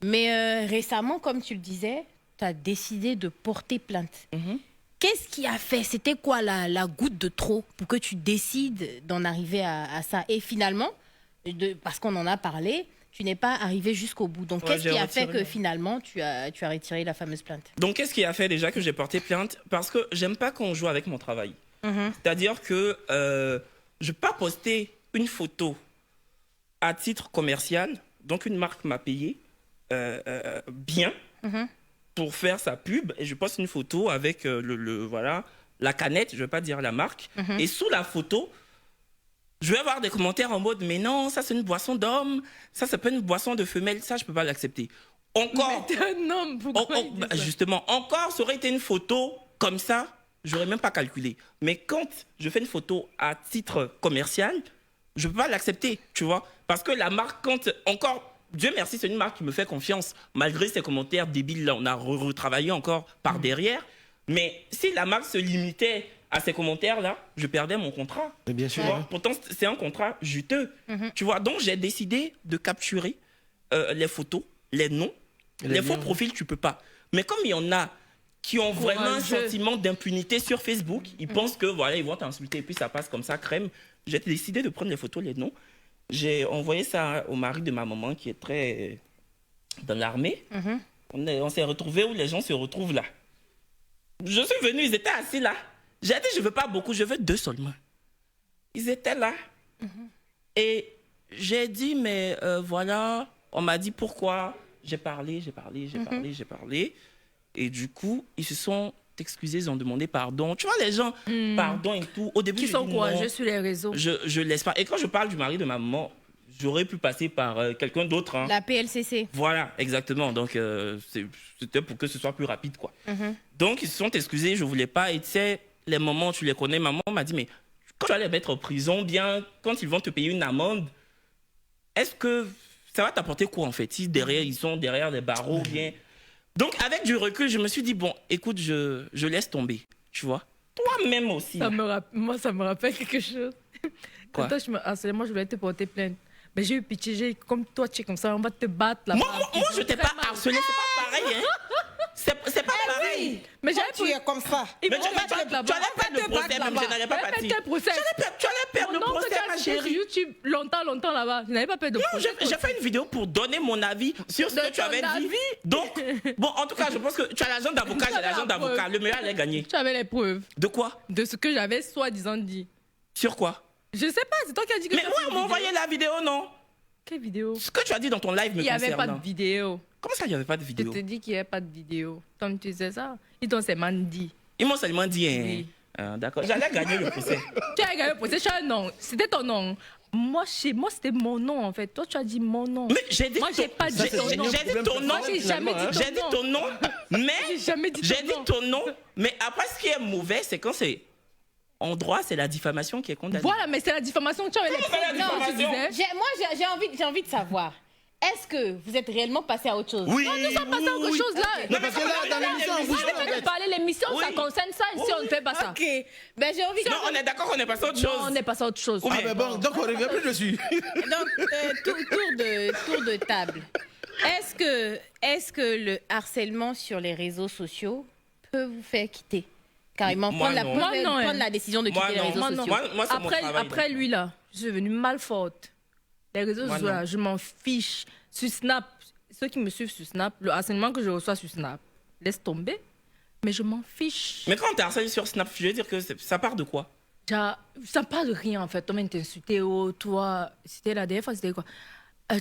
Mais récemment, comme tu le disais, tu as décidé de porter plainte. Qu'est-ce qui a fait? C'était quoi la goutte de trop pour que tu décides d'en arriver à ça? Et finalement, parce qu'on en a parlé, tu n'es pas arrivé jusqu'au bout. Donc, qu'est-ce qui a fait que finalement, tu as retiré la fameuse plainte? Donc, qu'est-ce qui a fait déjà que j'ai porté plainte? Parce que j'aime pas qu'on joue avec mon travail. C'est-à-dire que je ne peux pas poster une photo à titre commercial. Donc, une marque m'a payé bien pour faire sa pub. Et je poste une photo avec voilà, la canette, je ne vais pas dire la marque. Et sous la photo, je vais avoir des commentaires en mode « Mais non, ça c'est une boisson d'homme, ça c'est pas une boisson de femelle, ça je ne peux pas l'accepter. » Encore, Mais t'es un homme, pourquoi il dit ça? justement, encore, ça aurait été une photo comme ça, j'aurais même pas calculé. Mais quand je fais une photo à titre commercial, je peux pas l'accepter, tu vois. Parce que la marque, encore, Dieu merci, c'est une marque qui me fait confiance. Malgré ces commentaires débiles, là, on a retravaillé encore par derrière. Mais si la marque se limitait à ces commentaires-là, je perdais mon contrat. Mais bien sûr. Pourtant, c'est un contrat juteux. Tu vois, donc j'ai décidé de capturer les photos, les noms. Les faux profils, tu peux pas. Mais comme il y en a qui ont vraiment un sentiment d'impunité sur Facebook, ils pensent que voilà, ils vont t'insulter et puis ça passe comme ça, crème. J'ai décidé de prendre les photos, les noms. J'ai envoyé ça au mari de ma maman qui est très dans l'armée. On s'est retrouvés où les gens se retrouvent là. Je suis venu, ils étaient assis là. J'ai dit, je veux pas beaucoup, je veux 2 seulement. Ils étaient là. Et j'ai dit, mais voilà, on m'a dit pourquoi. J'ai parlé. Et du coup, ils se sont excusés, ils ont demandé pardon. Tu vois, les gens, pardon et tout. Au début, Qui sont courageux sur les réseaux. Je laisse pas. Et quand je parle du mari de ma maman, j'aurais pu passer par quelqu'un d'autre. Hein. La PLCC. Voilà, exactement. Donc, c'était pour que ce soit plus rapide, quoi. Donc, ils se sont excusés, je voulais pas. Et tu sais, les moments, tu les connais, maman m'a dit, mais quand tu vas les mettre en prison, bien, quand ils vont te payer une amende, est-ce que ça va t'apporter quoi, en fait? Si derrière, ils sont derrière les barreaux, bien... Donc, avec du recul, je me suis dit, bon, écoute, je laisse tomber, tu vois. Toi-même aussi. Moi, ça me rappelle quelque chose. Quoi? Quand toi, je me harcelais, moi, je voulais te porter plainte. Mais j'ai eu pitié, comme toi, tu es comme ça, on va te battre là. Moi, je t'ai pas harcelé, c'est pas pareil, hein. C'est pas pareil. Mais Tu es comme ça. Mais tu allais perdre le procès, même je n'allais pas partir. Tu allais perdre le procès, ma chérie. Sur YouTube longtemps là-bas. Je n'avais pas peur de procès. Non, j'ai fait une vidéo pour donner mon avis sur ce que tu avais dit. Donc, bon, en tout cas, je pense que tu as l'agent d'avocat, j'ai l'agent d'avocat. Le meilleur allait gagner. Tu avais les preuves. De quoi? De ce que j'avais soi-disant dit. Sur quoi? Je sais pas, c'est toi qui as dit que... Mais moi, on m'a envoyé la vidéo, non? Quelle vidéo? Ce que tu as dit dans ton live me concerne. Il n'y avait pas de vidéo. Comment ça, il n'y avait pas de vidéo? Je te dis qu'il n'y avait pas de vidéo. Comme tu disais ça, ils t'ont seulement dit. Ils m'ont seulement dit, hein. Oui. D'accord, j'allais gagner le procès. Tu as gagné le procès, tu as un nom. C'était ton nom. Moi, chez moi, c'était mon nom, en fait. Toi, tu as dit mon nom. Mais j'ai dit moi, j'ai pas dit ton nom. J'ai dit ton nom. Moi, j'ai jamais dit ton nom. J'ai dit ton nom, mais... J'ai jamais dit J'ai dit ton nom, mais après, ce qui est mauvais, c'est quand c'est... En droit, c'est la diffamation qui est condamnée. Voilà, mais c'est la diffamation. Tu avais les c'est la preuves, tu diffamation? disais. Moi, j'ai envie de savoir. Est-ce que vous êtes réellement passé à autre chose? Oui. Non, nous sommes passés à autre chose là. Non, parce que là, dans l'émission, on bouge pas, en Arrête de fait. parler, l'émission, ça Oui. concerne ça. Ici, on ne fait pas ça. Ok. Ben, j'ai envie de... Non, on est d'accord qu'on est passé à autre Non, chose. on est passé à autre chose. Oui. Ah, mais bon, donc on revient plus dessus. Donc, tour de table. Est-ce que le harcèlement sur les réseaux sociaux peut vous faire quitter? Carrément, Moi, non. prendre la décision de Moi, quitter les non. réseaux Moi, sociaux. non. Moi, c'est mon travail, Après donc. lui, là, je suis devenue mal forte. Les réseaux Moi, sociaux, non. là, je m'en fiche. Sur Snap, ceux qui me suivent sur Snap, le harcèlement que je reçois sur Snap, laisse tomber. Mais je m'en fiche. Mais quand on t'harcèle sur Snap, je veux dire que ça part de quoi? Ça parle de rien, en fait. On m'a insulté, oh, toi, c'était la dernière fois, c'était quoi?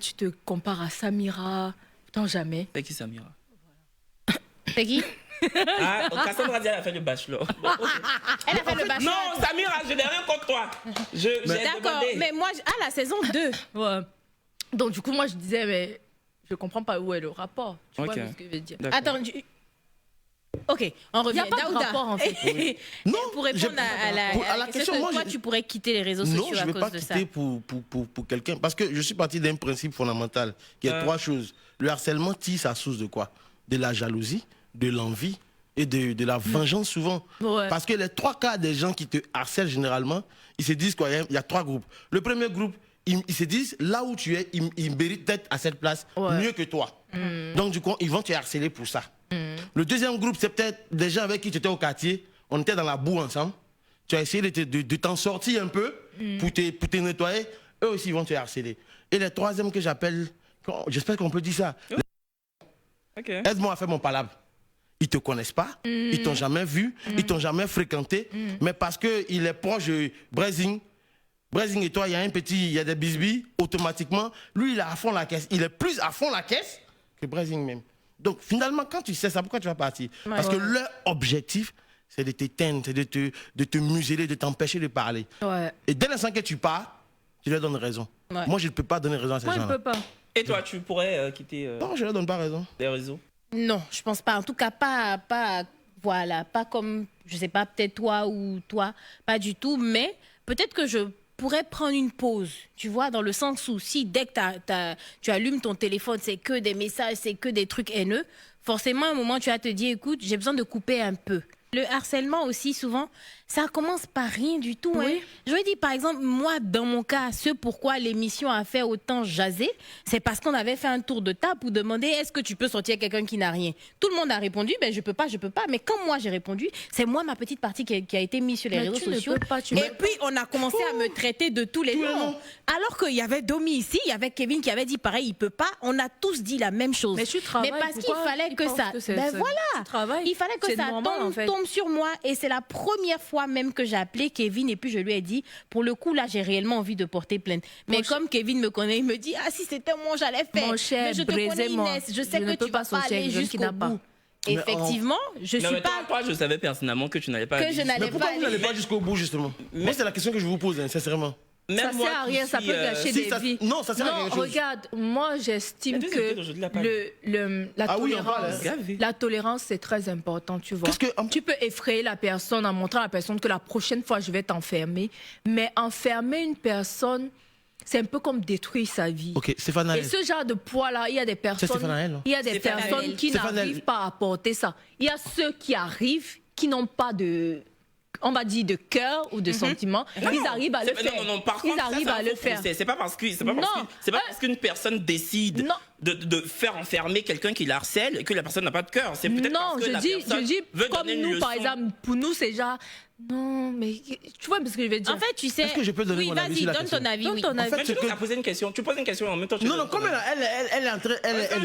Tu te compares à Samira. Pourtant, jamais. C'est qui, Samira? C'est qui? Ah, Cassandra Dia a fait le bachelor. Bon, ok. Elle a fait le bachelor. Non, Samira, je n'ai rien contre toi. J'ai D'accord, demandé. mais moi, la saison 2. Ouais. Donc, du coup, moi, je disais, mais je comprends pas où est le rapport. Tu Ok. vois ce que je veux dire. D'accord. Attends, Ok, on revient. Il n'y a pas de rapport, en fait. Oui. Non, pour répondre à la question, moi, toi, tu pourrais quitter les réseaux sociaux à cause de ça. Non, je ne vais pas quitter pour quelqu'un. Parce que je suis parti d'un principe fondamental, qui est trois choses. Le harcèlement tire sa source de quoi? De la jalousie, de l'envie et de la vengeance souvent. Ouais. Parce que les trois quarts des gens qui te harcèlent généralement, ils se disent quoi? Il y a trois groupes. Le premier groupe, ils se disent, là où tu es, ils méritent d'être à cette place mieux que toi. Donc du coup, ils vont te harceler pour ça. Le deuxième groupe, c'est peut-être des gens avec qui tu étais au quartier, on était dans la boue ensemble, tu as essayé de t'en sortir un peu pour te nettoyer, eux aussi ils vont te harceler. Et le troisième que j'appelle, j'espère qu'on peut dire ça, aide-moi à faire mon palabre. Ils ne te connaissent pas, ils ne t'ont jamais vu, ils ne t'ont jamais fréquenté, mais parce qu'il est proche de Brésil et toi, il y a des bisbilles, automatiquement, lui il est à fond la caisse, il est plus à fond la caisse que Brésil même. Donc finalement, quand tu sais ça, pourquoi tu vas partir? Parce que leur objectif, c'est de t'éteindre, c'est de te museler, de t'empêcher de parler. Ouais. Et dès l'instant que tu pars, tu leur donnes raison. Ouais. Moi, je ne peux pas donner raison à ces gens-là. Moi, je ne peux pas. Et toi, tu pourrais quitter Non, je ne leur donne pas raison. les réseaux? Non, je pense pas. En tout cas, pas voilà, pas comme, je sais pas, peut-être toi ou toi, pas du tout. Mais peut-être que je pourrais prendre une pause, tu vois, dans le sens où si dès que tu allumes ton téléphone, c'est que des messages, c'est que des trucs haineux, forcément, à un moment, tu vas te dire, écoute, j'ai besoin de couper un peu. Le harcèlement aussi, souvent, ça commence par rien du tout. Oui. Hein. Je veux dire, par exemple, moi, dans mon cas, ce pourquoi l'émission a fait autant jaser, c'est parce qu'on avait fait un tour de table pour demander est-ce que tu peux sortir quelqu'un qui n'a rien. Tout le monde a répondu, ben, je peux pas. Mais quand moi j'ai répondu, c'est moi ma petite partie qui a été mise sur les réseaux sociaux. Et puis, on a commencé à me traiter de tous les noms. Alors qu'il y avait Domi ici, il y avait Kevin qui avait dit pareil, il peut pas. On a tous dit la même chose. Mais tu travailles. Mais parce qu'il fallait que ça. Ben voilà. Il fallait que ça tombe sur moi. Et c'est la première fois même que j'ai appelé Kevin et puis je lui ai dit, pour le coup là j'ai réellement envie de porter plainte. Mais comme Kevin me connaît, il me dit, ah si c'était moi j'allais faire. Mon cher, mais je te connais Inès, je sais que tu vas pas aller jusqu'au bout. Effectivement, je suis pas. Toi, je savais personnellement que tu n'allais pas. Que je n'allais Mais pourquoi vous n'allez pas jusqu'au bout, justement? Moi, c'est la question que je vous pose, hein, sincèrement. Ça sert à rien, ça peut gâcher des vies. Non, ça sert à rien. Regarde, moi j'estime que la tolérance c'est très important, tu vois. Tu peux effrayer la personne en montrant à la personne que la prochaine fois je vais t'enfermer, mais enfermer une personne, c'est un peu comme détruire sa vie. Ok, Stéphane. Et ce genre de poids-là, il y a des personnes, qui n'arrivent pas à porter ça. Il y a ceux qui arrivent, qui n'ont pas de, on va dire, de cœur ou de sentiment. Ils arrivent à le faire. Non, par contre, ils arrivent à le faire. C'est pas parce qu'une personne décide de faire enfermer quelqu'un qui la harcèle et que la personne n'a pas de cœur. C'est peut-être parce que la personne veut comme donner une nous, leçon. par exemple, pour nous, c'est genre. Non, mais tu vois ce que je veux dire. En fait, tu sais. Est-ce que je peux donner mon avis sur la question? Donne ton avis. Donne ton avis. Mais tu dois poser une question. Tu poses une question en même temps. Non, comme elle est en train.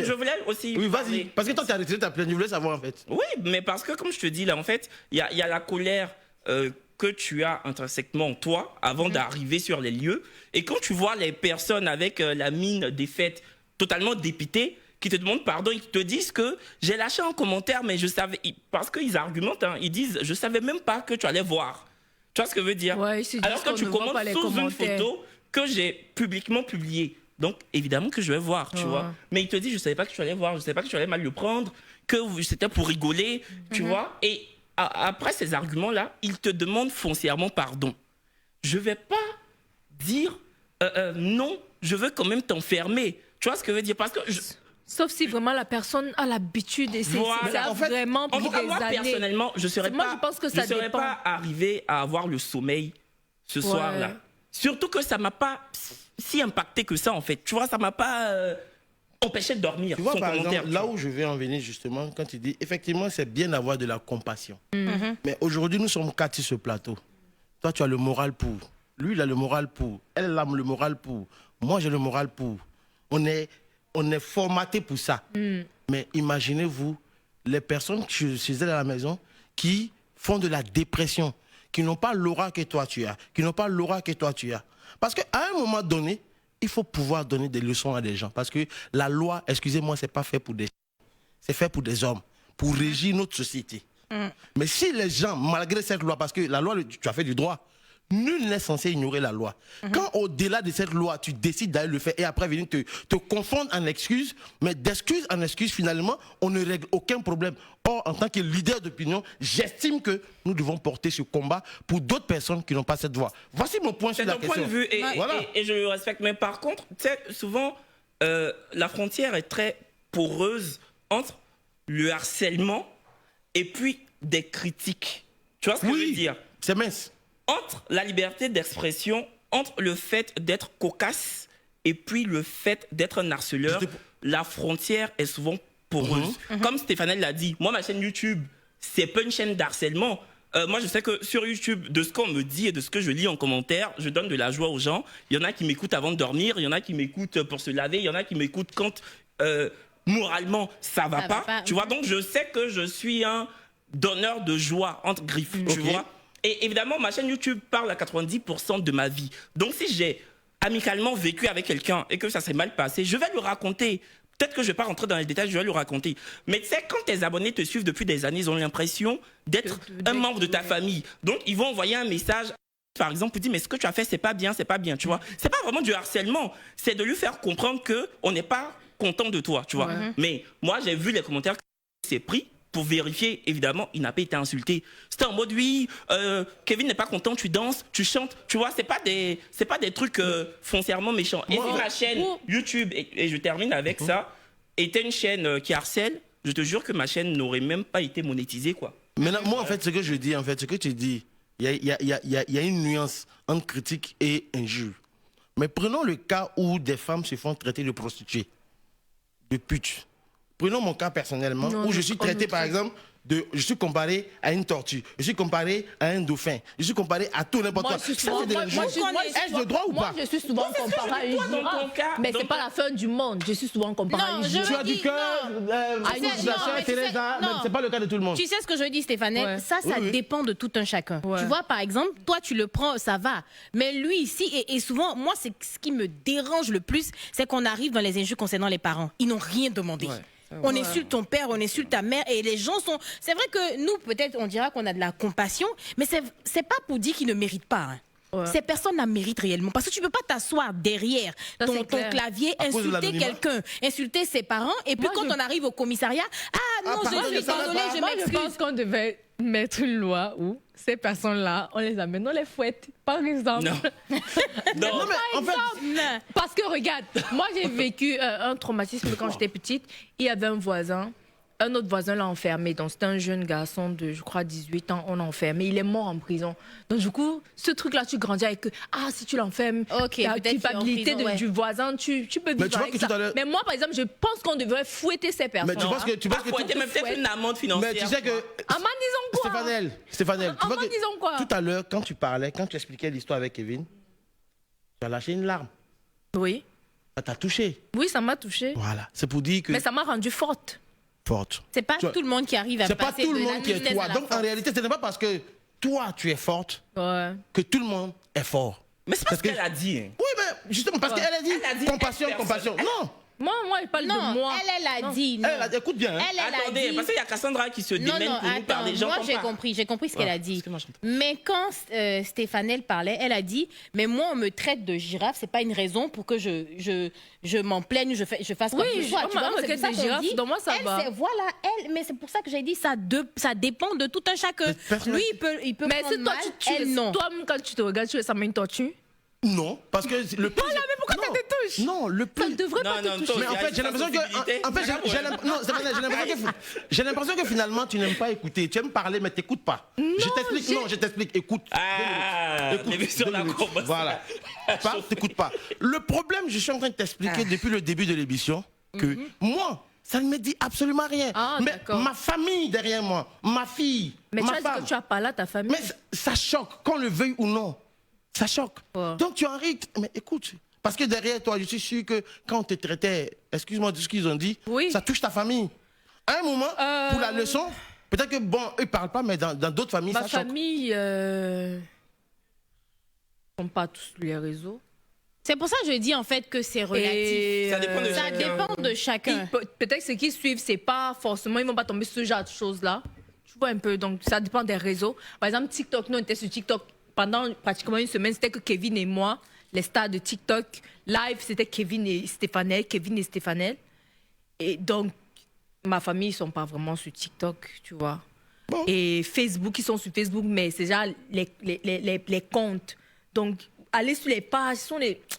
Je voulais aussi. Oui, vas-y. Parce que toi, tu as retiré ta plainte. Je voulais savoir, en fait. Oui, mais parce que, comme je te dis, là, en fait, il y a la colère que tu as intrinsèquement en toi avant d'arriver sur les lieux. Et quand tu vois les personnes avec la mine défaite, totalement dépitées, qui te demandent pardon, ils te disent que j'ai lâché un commentaire, mais je savais, parce qu'ils argumentent, hein, ils disent, je savais même pas que tu allais voir. Tu vois ce que je veux dire? Ouais, alors que tu commentes sous une photo que j'ai publiquement publiée. Donc, évidemment que je vais voir, tu vois. Mais il te dit, je savais pas que tu allais voir, je savais pas que tu allais mal le prendre, que c'était pour rigoler, tu vois. Et après ces arguments-là, il te demande foncièrement pardon. Je vais pas dire, non, je veux quand même t'enfermer. Tu vois ce que je veux dire? Parce que... Sauf si vraiment la personne a l'habitude et c'est voilà. vraiment pris des années. Personnellement, je ne serais pas arrivé à avoir le sommeil ce soir-là. Surtout que ça m'a pas si impacté que ça, en fait. Tu vois, ça m'a pas empêché de dormir. Tu vois, par exemple, là où je vais en venir, justement, quand tu dis, effectivement, c'est bien d'avoir de la compassion. Mais aujourd'hui, nous sommes 4 sur ce plateau. Toi, tu as le moral pour. Lui, il a le moral pour. Elle a le moral pour. Moi, j'ai le moral pour. On est formaté pour ça. Mais imaginez-vous les personnes chez elles à la maison qui font de la dépression, qui n'ont pas l'aura que toi tu as, Parce qu'à un moment donné, il faut pouvoir donner des leçons à des gens. Parce que la loi, excusez-moi, c'est pas fait pour des gens. C'est fait pour des hommes, pour régir notre société. Mais si les gens, malgré cette loi, parce que la loi, tu as fait du droit, Nul n'est censé ignorer la loi. Quand au-delà de cette loi, tu décides d'aller le faire et après venir te confondre en excuses, mais d'excuse en excuse, finalement, on ne règle aucun problème. Or, en tant que leader d'opinion, j'estime que nous devons porter ce combat pour d'autres personnes qui n'ont pas cette voix. Voici mon point sur la question. C'est ton point de vue Voilà. et je le respecte. Mais par contre, tu sais, souvent, la frontière est très poreuse entre le harcèlement et puis des critiques. Tu vois ce que je veux dire? C'est mince. Entre la liberté d'expression, entre le fait d'être cocasse et puis le fait d'être un harceleur, la frontière est souvent poreuse. Comme Stéphane l'a dit, moi, ma chaîne YouTube, c'est pas une chaîne d'harcèlement. Moi, je sais que sur YouTube, de ce qu'on me dit et de ce que je lis en commentaire, je donne de la joie aux gens. Il y en a qui m'écoutent avant de dormir, il y en a qui m'écoutent pour se laver, il y en a qui m'écoutent quand moralement ça va pas. Tu vois, donc je sais que je suis un donneur de joie entre griffes, tu vois. Et évidemment, ma chaîne YouTube parle à 90% de ma vie. Donc si j'ai amicalement vécu avec quelqu'un et que ça s'est mal passé, je vais lui raconter. Peut-être que je ne vais pas rentrer dans les détails, je vais lui raconter. Mais tu sais, quand tes abonnés te suivent depuis des années, ils ont l'impression d'être un membre de ta famille. Donc, ils vont envoyer un message, par exemple, pour dire, mais ce que tu as fait, c'est pas bien, tu vois. C'est pas vraiment du harcèlement. C'est de lui faire comprendre qu'on n'est pas content de toi, tu vois. Mais moi, j'ai vu les commentaires que c'est pris. Pour vérifier, évidemment, il n'a pas été insulté. C'était en mode, oui, Kevin n'est pas content, tu danses, tu chantes. Tu vois, c'est pas des trucs foncièrement méchants. Et si ma chaîne YouTube, et je termine avec ça, était une chaîne qui harcèle, je te jure que ma chaîne n'aurait même pas été monétisée, quoi. Maintenant, moi, en fait, ce que je dis, ce que tu dis, il y a une nuance entre critique et injure. Mais prenons le cas où des femmes se font traiter de prostituées, de putes. Prenons mon cas personnellement, où je suis traité, par exemple, je suis comparé à une tortue, je suis comparé à un dauphin, je suis comparé à tout n'importe quoi. Est-ce de droit ou pas? Moi, je suis souvent comparé à une girafe, mais c'est pas la fin du monde. Je suis souvent comparé à une girafe. Tu as dit que la sœur Teresa, c'est pas le cas de tout le monde. Tu sais ce que je dis, Stéphane? Ça dépend de tout un chacun. Tu vois, par exemple, toi, tu le prends, ça va. Mais lui, ici, et souvent, moi, c'est ce qui me dérange le plus, c'est qu'on arrive dans les injures concernant les parents. Ils n'ont rien demandé. On insulte ton père, on insulte ta mère et les gens sont... C'est vrai que nous, peut-être, on dira qu'on a de la compassion, mais c'est pas pour dire qu'ils ne méritent pas. Ces personnes la méritent réellement. Parce que tu peux pas t'asseoir derrière ton clavier, insulter quelqu'un, insulter ses parents, et puis quand on arrive au commissariat, je suis désolée, je m'excuse. Je pense qu'on devait mettre une loi où ces personnes-là, on les amène, on les fouette, par exemple. Non. Mais en fait, parce que regarde, moi j'ai vécu un traumatisme quand j'étais petite. Il y avait un autre voisin l'a enfermé. Donc c'était un jeune garçon de, je crois, 18 ans, on l'a enfermé. Il est mort en prison. Donc du coup, ce truc-là, tu grandis avec que, si tu l'enfermes, la culpabilité du voisin, tu peux vivre avec ça. Mais moi, par exemple, je pense qu'on devrait fouetter ces personnes. Mais tu penses que fouetter, mais peut-être une amende financière. Mais tu sais que... disons quoi? Stéphane, tu vois que disons quoi? tout à l'heure, quand tu expliquais l'histoire avec Kevin, tu as lâché une larme. Oui. Ça t'a touché. Oui, ça m'a touché. Voilà, c'est pour dire que... Mais ça m'a rendue forte. C'est pas tout le monde qui arrive à passer de la tristesse à la force. C'est pas tout le monde qui est toi. Donc en réalité, ce n'est pas parce que toi tu es forte que tout le monde est fort. Mais c'est parce qu'elle a dit. Oui, mais justement parce qu'elle a dit compassion. Non. Moi, je parle de moi. Elle a dit. Écoute bien. Attendez, parce qu'il y a Cassandra qui se démène pour nous parler. Moi, j'ai compris ce qu'elle a dit. Mais quand Stéphane parlait, elle a dit, mais moi, on me traite de girafe, c'est pas une raison pour que je m'en plaigne, je fasse quoi que ce soit. Tu vois, c'est ça qu'on dit. Dans moi, ça va. Voilà, mais c'est pour ça que j'ai dit, ça dépend de tout un chacun. Lui, il peut mais prendre mal, elle, non. Toi, quand tu te regardes, tu ça met une tortue? Non, parce que le plus... Voilà, mais pourquoi tu te touches? Non, le plus... Ça ne devrait pas te toucher. Mais en fait, j'ai l'impression que... j'ai l'impression que finalement, tu n'aimes pas écouter. Tu aimes parler, mais tu n'écoutes pas. Je t'explique. Écoute. L'émission n'a commencé. Voilà. Tu n'écoutes pas. Le problème, je suis en train de t'expliquer depuis le début de l'émission que moi, ça ne me dit absolument rien. Mais ma famille derrière moi, ma fille, ma femme... Mais tu as dit que tu as parlé à ta famille. Mais ça choque, qu'on le veuille ou non. Ça choque. Donc tu en ris. Mais écoute, parce que derrière toi, je suis sûr que quand on te traitait, excuse-moi de ce qu'ils ont dit, ça touche ta famille. À un moment, pour la leçon, peut-être que, eux ne parlent pas, mais dans d'autres familles, ça choque. Ma famille, ne sont pas tous sur les réseaux. C'est pour ça que je dis en fait que c'est relatif. Ça dépend de chacun. Peut-être ceux qui suivent, c'est pas forcément, ils vont pas tomber sur ce genre de choses-là. Tu vois un peu, donc ça dépend des réseaux. Par exemple, TikTok, nous on était sur TikTok. pendant pratiquement une semaine, c'était que Kevin et moi, les stars de TikTok, live, c'était Kevin et Stéphanel. Et donc, ma famille, ils ne sont pas vraiment sur TikTok, tu vois. Bon. Et Facebook, ils sont sur Facebook, mais c'est déjà les comptes. Donc, aller sur les pages,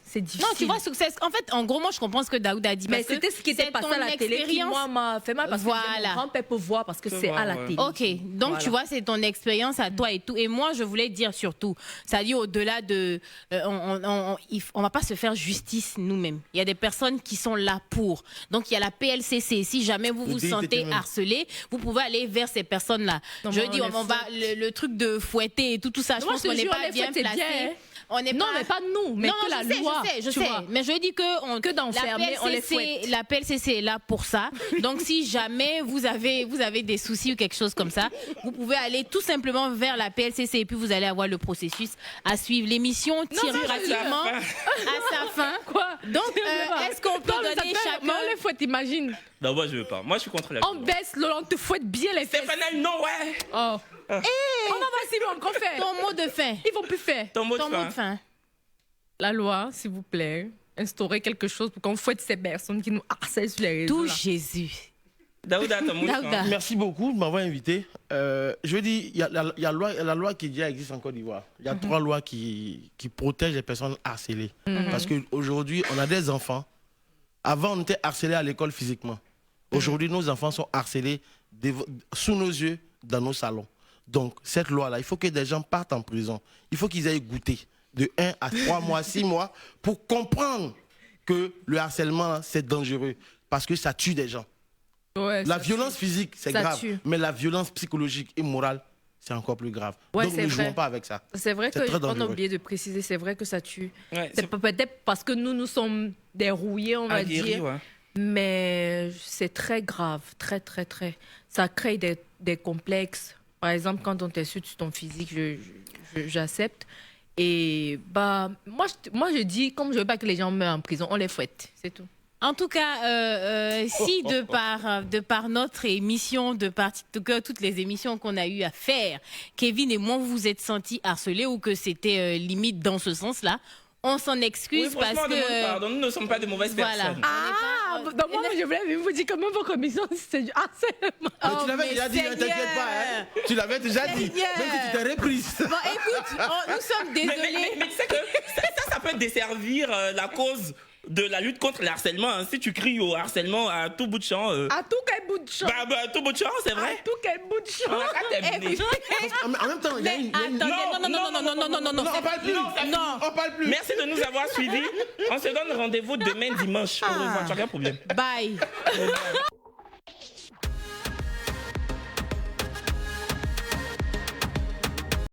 c'est difficile. Non, tu vois, en fait, en gros, moi, je comprends ce que Daouda a dit. Mais c'était ce qui était passé à la télé qui, moi, m'a fait mal parce que mon grand-père peut voir parce que c'est à la télé. Ok, donc voilà. Tu vois, c'est ton expérience à toi et tout. Et moi, je voulais dire surtout, c'est-à-dire au-delà de... on va pas se faire justice nous-mêmes. Il y a des personnes qui sont là pour. Donc, il y a la PLCC. Si jamais vous vous sentez harcelé, vous pouvez aller vers ces personnes-là. Je dis, on va le truc de fouetter et tout ça, je pense qu'on n'est pas bien placé. On est non, mais pas nous, mais que la loi. Je sais. Mais je dis que d'enfermer, on les fouette. La PLCC est là pour ça. Donc, si jamais vous avez des soucis ou quelque chose comme ça, vous pouvez aller tout simplement vers la PLCC et puis vous allez avoir le processus à suivre. L'émission tire pratiquement à sa fin. Quoi? Donc, est-ce qu'on peut donner chacun... Mais on les fouette, imagine. Non, moi, je veux pas. Moi, je suis contre la... On baisse, on te fouette bien les fesses. Stéphane, non, ouais. Oh. On va voir si on qu'on fait. Ton mot de fin. Ils vont plus faire. Ton mot de fin. La loi, s'il vous plaît, instaurer quelque chose pour qu'on fouette ces personnes qui nous harcèlent sur les réseaux. Tout Jésus. Daouda, ton mot de fin. Merci beaucoup de m'avoir invité. Je dis, il y a la loi qui déjà existe en Côte d'Ivoire. Il y a 3 lois qui protègent les personnes harcelées. Parce qu'aujourd'hui, on a des enfants. Avant, on était harcelés à l'école physiquement. Aujourd'hui, nos enfants sont harcelés sous nos yeux, dans nos salons. Donc, cette loi-là, il faut que des gens partent en prison. Il faut qu'ils aient goûté de 1 à 3 mois, 6 mois, pour comprendre que le harcèlement, c'est dangereux. Parce que ça tue des gens. Ouais, la violence physique, c'est grave. Mais la violence psychologique et morale, c'est encore plus grave. Ouais, donc, ne jouons pas avec ça. C'est vrai qu'on a oublié de préciser, c'est vrai que ça tue. Ouais, c'est peut-être parce que nous sommes des rouillés, on va dire. Ouais. Mais c'est très grave, très, très, très. Ça crée des complexes. Par exemple, quand on t'insulte sur ton physique, j'accepte. Et moi, je dis, comme je ne veux pas que les gens meurent en prison, on les fouette, c'est tout. En tout cas, si de par notre émission, de par TikTok, toutes les émissions qu'on a eu à faire, Kevin et moi, vous vous êtes sentis harcelés ou que c'était limite dans ce sens-là, on s'en excuse parce que... Pardon, nous ne sommes pas de mauvaises personnes. Moi, je voulais vous dire comment votre émission, c'est du harcèlement. Mais tu l'avais déjà dit, t'inquiète pas. Hein. Tu l'avais déjà dit, même si tu t'es reprise. Bon, écoute, nous sommes désolés. Mais tu sais que ça peut desservir la cause de la lutte contre le harcèlement. Hein. Si tu cries au harcèlement à tout bout de champ... À tout quel bout de champ? À tout bout de champ, c'est vrai. À tout quel bout de champ? On a qu'à terminer. En même temps, il y a une... Non, on parle plus. Non, on parle plus. Merci de nous avoir suivis. On se donne rendez-vous demain dimanche. Au revoir. Tu as un problème. Bye.